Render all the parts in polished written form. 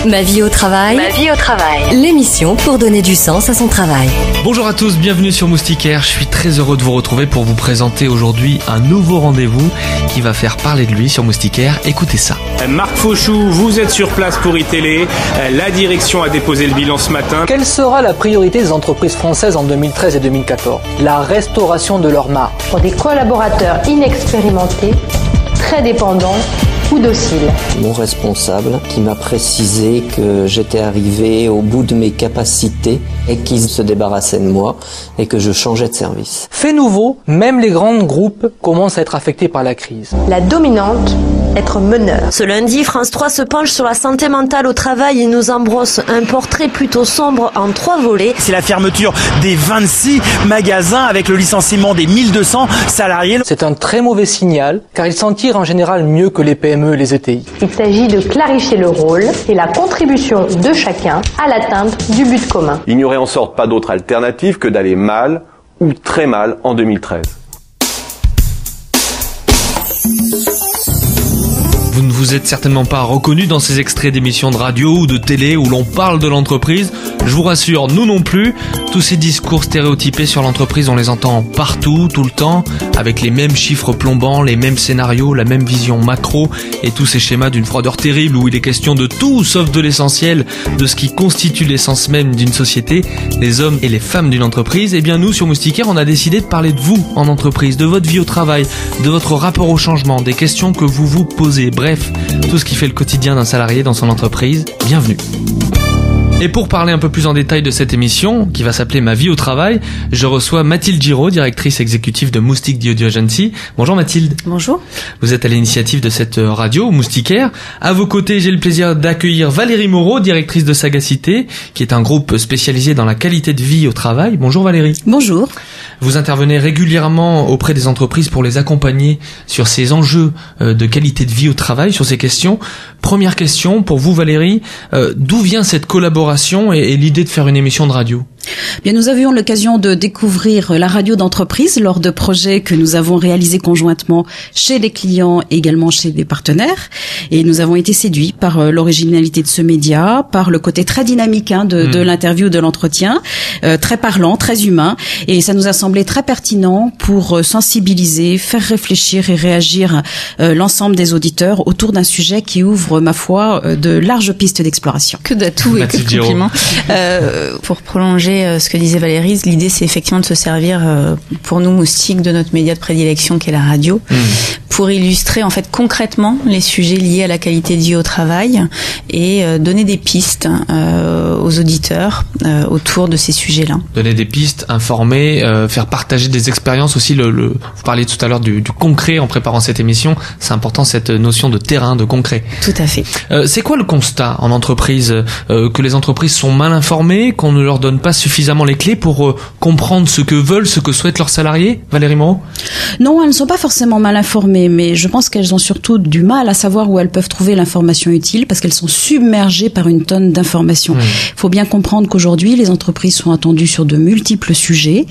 Ma vie au travail. Ma vie au travail. L'émission pour donner du sens à son travail. Bonjour à tous, bienvenue sur Moustiquaire. Je suis très heureux de vous retrouver pour vous présenter aujourd'hui un nouveau rendez-vous qui va faire parler de lui sur Moustiquaire. Écoutez ça. Marc Fauchou, vous êtes sur place pour iTélé. La direction a déposé le bilan ce matin. Quelle sera la priorité des entreprises françaises en 2013 et 2014 ? La restauration de leur marge. Pour des collaborateurs inexpérimentés, très dépendants ou dociles. Mon responsable qui m'a précisé que j'étais arrivé au bout de mes capacités et qu'il se débarrassait de moi et que je changeais de service. Fait nouveau, même les grands groupes commencent à être affectés par la crise. La dominante, être meneur. Ce lundi, France 3 se penche sur la santé mentale au travail et nous embrosse un portrait plutôt sombre en 3 volets. C'est la fermeture des 26 magasins avec le licenciement des 1200 salariés. C'est un très mauvais signal car ils s'en tirent en général mieux que les PME et les ETI. Il s'agit de clarifier le rôle et la contribution de chacun à l'atteinte du but commun. Il n'y aurait en sorte pas d'autre alternative que d'aller mal ou très mal en 2013. Vous ne vous êtes certainement pas reconnu dans ces extraits d'émissions de radio ou de télé où l'on parle de l'entreprise. Je vous rassure, nous non plus. Tous ces discours stéréotypés sur l'entreprise, on les entend partout, tout le temps, avec les mêmes chiffres plombants, les mêmes scénarios, la même vision macro et tous ces schémas d'une froideur terrible où il est question de tout sauf de l'essentiel, de ce qui constitue l'essence même d'une société, les hommes et les femmes d'une entreprise. Eh bien nous, sur Moustiquaire, on a décidé de parler de vous en entreprise, de votre vie au travail, de votre rapport au changement, des questions que vous vous posez. Bref, tout ce qui fait le quotidien d'un salarié dans son entreprise. Bienvenue. Et pour parler un peu plus en détail de cette émission, qui va s'appeler Ma vie au travail, je reçois Mathilde Giraud, directrice exécutive de Moustique The Audio Agency. Bonjour Mathilde. Bonjour. Vous êtes à l'initiative de cette radio, Moustiquaire. À vos côtés, j'ai le plaisir d'accueillir Valérie Moreau, directrice de Sagacité, qui est un groupe spécialisé dans la qualité de vie au travail. Bonjour Valérie. Bonjour. Vous intervenez régulièrement auprès des entreprises pour les accompagner sur ces enjeux de qualité de vie au travail, sur ces questions. Première question pour vous Valérie, d'où vient cette collaboration et l'idée de faire une émission de radio ? Bien, nous avions l'occasion de découvrir la radio d'entreprise lors de projets que nous avons réalisés conjointement chez les clients et également chez des partenaires. Et nous avons été séduits par l'originalité de ce média, par le côté très dynamique de l'interview, de l'entretien, très parlant, très humain. Et ça nous a semblé très pertinent pour sensibiliser, faire réfléchir et réagir l'ensemble des auditeurs autour d'un sujet qui ouvre, ma foi, de larges pistes d'exploration. Que d'atouts et que de compliments. Pour prolonger ce que disait Valérie, l'idée c'est effectivement de se servir pour nous moustiques de notre média de prédilection qui est la radio, pour illustrer en fait concrètement les sujets liés à la qualité de vie au travail et donner des pistes aux auditeurs autour de ces sujets-là. Donner des pistes, informer, faire partager des expériences aussi. Vous parliez tout à l'heure du concret en préparant cette émission. C'est important cette notion de terrain, de concret. Tout à fait. C'est quoi le constat en entreprise que les entreprises sont mal informées, qu'on ne leur donne pas suffisamment les clés pour comprendre ce que veulent, ce que souhaitent leurs salariés, Valérie Moreau ? Non, elles ne sont pas forcément mal informées, mais je pense qu'elles ont surtout du mal à savoir où elles peuvent trouver l'information utile parce qu'elles sont submergées par une tonne d'informations. Il faut bien comprendre qu'aujourd'hui, les entreprises sont attendues sur de multiples sujets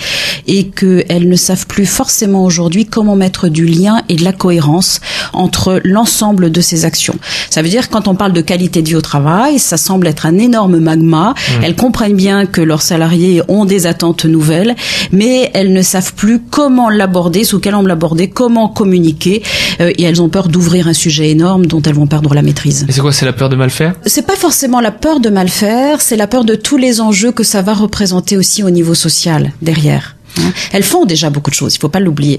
et qu'elles ne savent plus forcément aujourd'hui comment mettre du lien et de la cohérence entre l'ensemble de ces actions. Ça veut dire quand on parle de qualité de vie au travail, ça semble être un énorme magma. Elles comprennent bien que leurs salariés ont des attentes nouvelles, mais elles ne savent plus comment l'aborder, sous quel angle l'aborder, comment communiquer, et elles ont peur d'ouvrir un sujet énorme dont elles vont perdre la maîtrise. Et c'est quoi, c'est la peur de mal faire ? C'est pas forcément la peur de mal faire, c'est la peur de tous les enjeux que ça va représenter aussi au niveau social derrière. Elles font déjà beaucoup de choses, il faut pas l'oublier.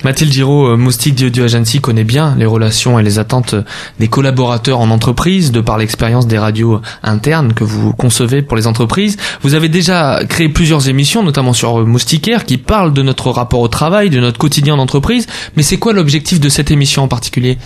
Mathilde Giraud, Moustique The Audio Agency connaît bien les relations et les attentes des collaborateurs en entreprise, de par l'expérience des radios internes que vous concevez pour les entreprises. Vous avez déjà créé plusieurs émissions, notamment sur Moustiquaire, qui parlent de notre rapport au travail, de notre quotidien d'entreprise. Mais c'est quoi l'objectif de cette émission en particulier ?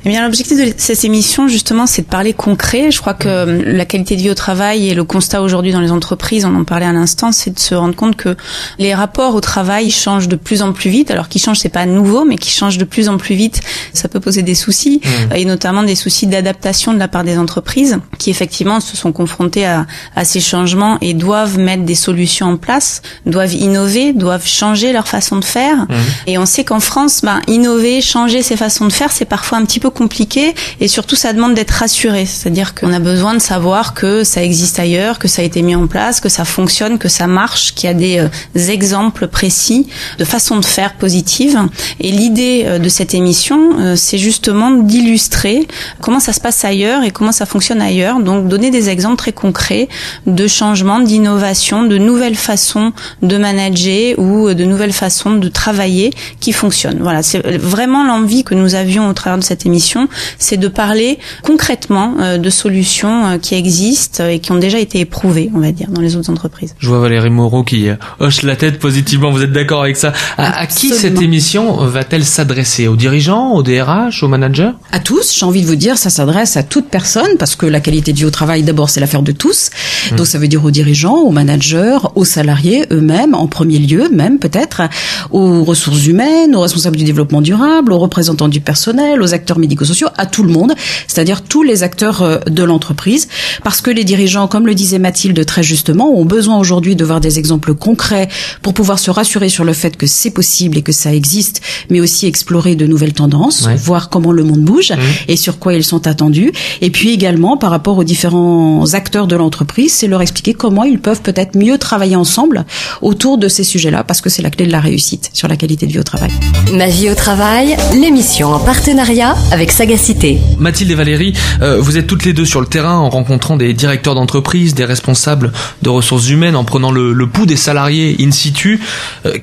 Eh bien, l'objectif de cette émission, justement, c'est de parler concret. Je crois que la qualité de vie au travail et le constat aujourd'hui dans les entreprises, on en parlait à l'instant, c'est de se rendre compte que les rapports au travail changent de plus en plus vite. Alors qu'ils changent, c'est pas nouveau, mais qui changent de plus en plus vite, ça peut poser des soucis, et notamment des soucis d'adaptation de la part des entreprises, qui effectivement se sont confrontées à ces changements et doivent mettre des solutions en place, doivent innover, doivent changer leur façon de faire. Et on sait qu'en France, innover, changer ses façons de faire, c'est parfois un petit peu peu compliqué et surtout ça demande d'être rassuré. C'est-à-dire qu'on a besoin de savoir que ça existe ailleurs, que ça a été mis en place, que ça fonctionne, que ça marche, qu'il y a des exemples précis de façon de faire positive. Et l'idée de cette émission, c'est justement d'illustrer comment ça se passe ailleurs et comment ça fonctionne ailleurs. Donc donner des exemples très concrets de changements, d'innovation, de nouvelles façons de manager ou de nouvelles façons de travailler qui fonctionnent. Voilà, c'est vraiment l'envie que nous avions au travers de cette émission, c'est de parler concrètement de solutions qui existent et qui ont déjà été éprouvées, on va dire, dans les autres entreprises. Je vois Valérie Moreau qui hoche la tête positivement, vous êtes d'accord avec ça? À qui cette émission va-t-elle s'adresser? Aux dirigeants, aux DRH, aux managers? À tous, j'ai envie de vous dire, ça s'adresse à toute personne, parce que la qualité de vie au travail, d'abord, c'est l'affaire de tous. Donc ça veut dire aux dirigeants, aux managers, aux salariés eux-mêmes, en premier lieu même peut-être, aux ressources humaines, aux responsables du développement durable, aux représentants du personnel, aux acteurs médico-sociaux, à tout le monde, c'est-à-dire tous les acteurs de l'entreprise, parce que les dirigeants, comme le disait Mathilde très justement, ont besoin aujourd'hui de voir des exemples concrets pour pouvoir se rassurer sur le fait que c'est possible et que ça existe, mais aussi explorer de nouvelles tendances, voir comment le monde bouge et sur quoi ils sont attendus. Et puis également, par rapport aux différents acteurs de l'entreprise, c'est leur expliquer comment ils peuvent peut-être mieux travailler ensemble autour de ces sujets-là, parce que c'est la clé de la réussite sur la qualité de vie au travail. Ma vie au travail, l'émission en partenariat avec Sagacité. Mathilde et Valérie, vous êtes toutes les deux sur le terrain en rencontrant des directeurs d'entreprise, des responsables de ressources humaines, en prenant le pouls des salariés in situ.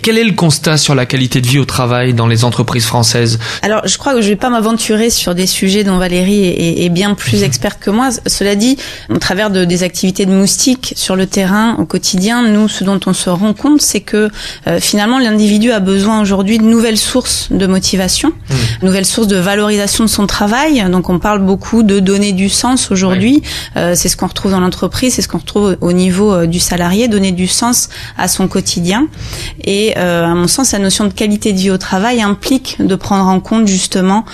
Quel est le constat sur la qualité de vie au travail dans les entreprises françaises? Alors, je crois que je vais pas m'aventurer sur des sujets dont Valérie est bien plus experte que moi. Cela dit, au travers des activités de moustique sur le terrain au quotidien, nous, ce dont on se rend compte, c'est que finalement, l'individu a besoin aujourd'hui de nouvelles sources de motivation, nouvelles sources de valorisation de son travail. Donc, on parle beaucoup de donner du sens aujourd'hui. C'est ce qu'on retrouve dans l'entreprise, c'est ce qu'on retrouve au niveau du salarié, donner du sens à son quotidien. Et à mon sens, la notion de qualité de vie au travail implique de prendre en compte justement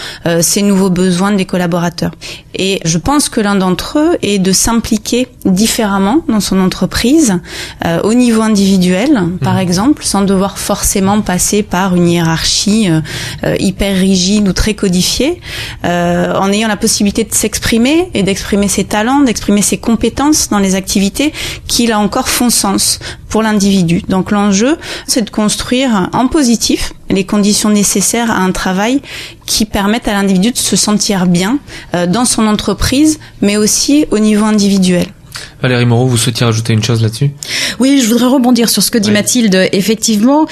ces nouveaux besoins des collaborateurs. Et je pense que l'un d'entre eux est de s'impliquer différemment dans son entreprise, au niveau individuel, par exemple, sans devoir forcément passer par une hiérarchie hyper rigide ou très codifiée, en ayant la possibilité de s'exprimer et d'exprimer ses talents, d'exprimer ses compétences dans les activités qui, là encore, font sens pour l'individu. Donc l'enjeu, c'est de construire en positif les conditions nécessaires à un travail qui permettent à l'individu de se sentir bien dans son entreprise, mais aussi au niveau individuel. Valérie Moreau, vous souhaitiez rajouter une chose là-dessus? Oui, je voudrais rebondir sur ce que dit Mathilde. Effectivement,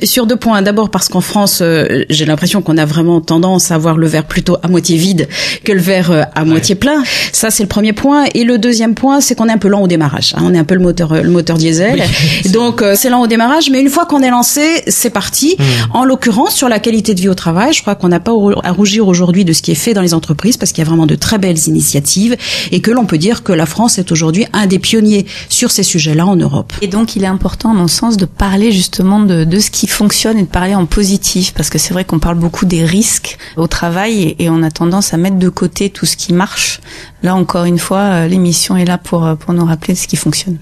sur deux points. D'abord parce qu'en France, j'ai l'impression qu'on a vraiment tendance à voir le verre plutôt à moitié vide que le verre à moitié plein. Ça, c'est le premier point. Et le deuxième point, c'est qu'on est un peu lent au démarrage. On est un peu le moteur diesel. Oui, donc, c'est lent au démarrage. Mais une fois qu'on est lancé, c'est parti. En l'occurrence, sur la qualité de vie au travail, je crois qu'on n'a pas à rougir aujourd'hui de ce qui est fait dans les entreprises, parce qu'il y a vraiment de très belles initiatives et que l'on peut dire que la France est aujourd'hui un des pionniers sur ces sujets-là en Europe. Et donc, il est important, à mon sens, de parler justement de ce qui fonctionne et de parler en positif, parce que c'est vrai qu'on parle beaucoup des risques au travail et on a tendance à mettre de côté tout ce qui marche. Là, encore une fois, l'émission est là pour nous rappeler ce qui fonctionne.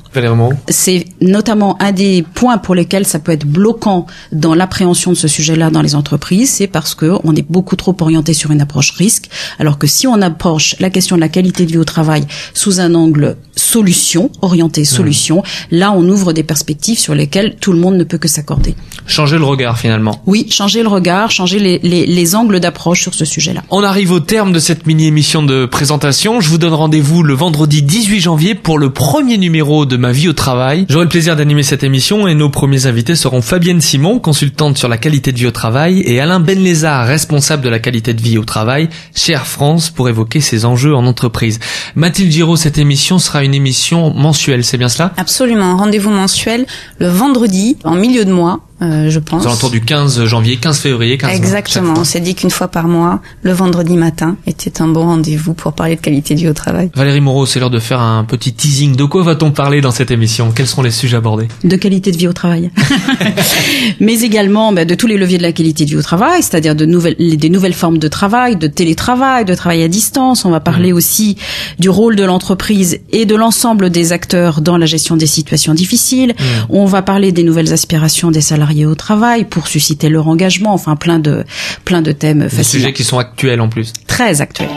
C'est notamment un des points pour lesquels ça peut être bloquant dans l'appréhension de ce sujet-là dans les entreprises, c'est parce que on est beaucoup trop orienté sur une approche risque, alors que si on approche la question de la qualité de vie au travail sous un angle solution, orienté solution, là on ouvre des perspectives sur lesquelles tout le monde ne peut que s'accorder. Changer le regard finalement. Oui, changer le regard, changer les angles d'approche sur ce sujet-là. On arrive au terme de cette mini-émission de présentation. Je vous donne rendez-vous le vendredi 18 janvier pour le premier numéro de Ma vie au travail. J'aurai le plaisir d'animer cette émission et nos premiers invités seront Fabienne Simon, consultante sur la qualité de vie au travail, et Alain Benlézard, responsable de la qualité de vie au travail chez Air France, pour évoquer ces enjeux en entreprise. Mathilde Giraud, cette émission sera une émission mensuelle, c'est bien cela? Absolument, rendez-vous mensuel le vendredi en milieu de mois. Je pense. Aux alentours du 15 janvier, 15 février, 15 Exactement. On s'est dit qu'une fois par mois, le vendredi matin, était un bon rendez-vous pour parler de qualité de vie au travail. Valérie Moreau, c'est l'heure de faire un petit teasing. De quoi va-t-on parler dans cette émission? Quels seront les sujets abordés? De qualité de vie au travail. Mais également, de tous les leviers de la qualité de vie au travail, c'est-à-dire des nouvelles formes de travail, de télétravail, de travail à distance. On va parler aussi du rôle de l'entreprise et de l'ensemble des acteurs dans la gestion des situations difficiles. On va parler des nouvelles aspirations des salariés salariés au travail, pour susciter leur engagement, enfin plein de thèmes fascinants. Des sujets qui sont actuels en plus. Très actuels.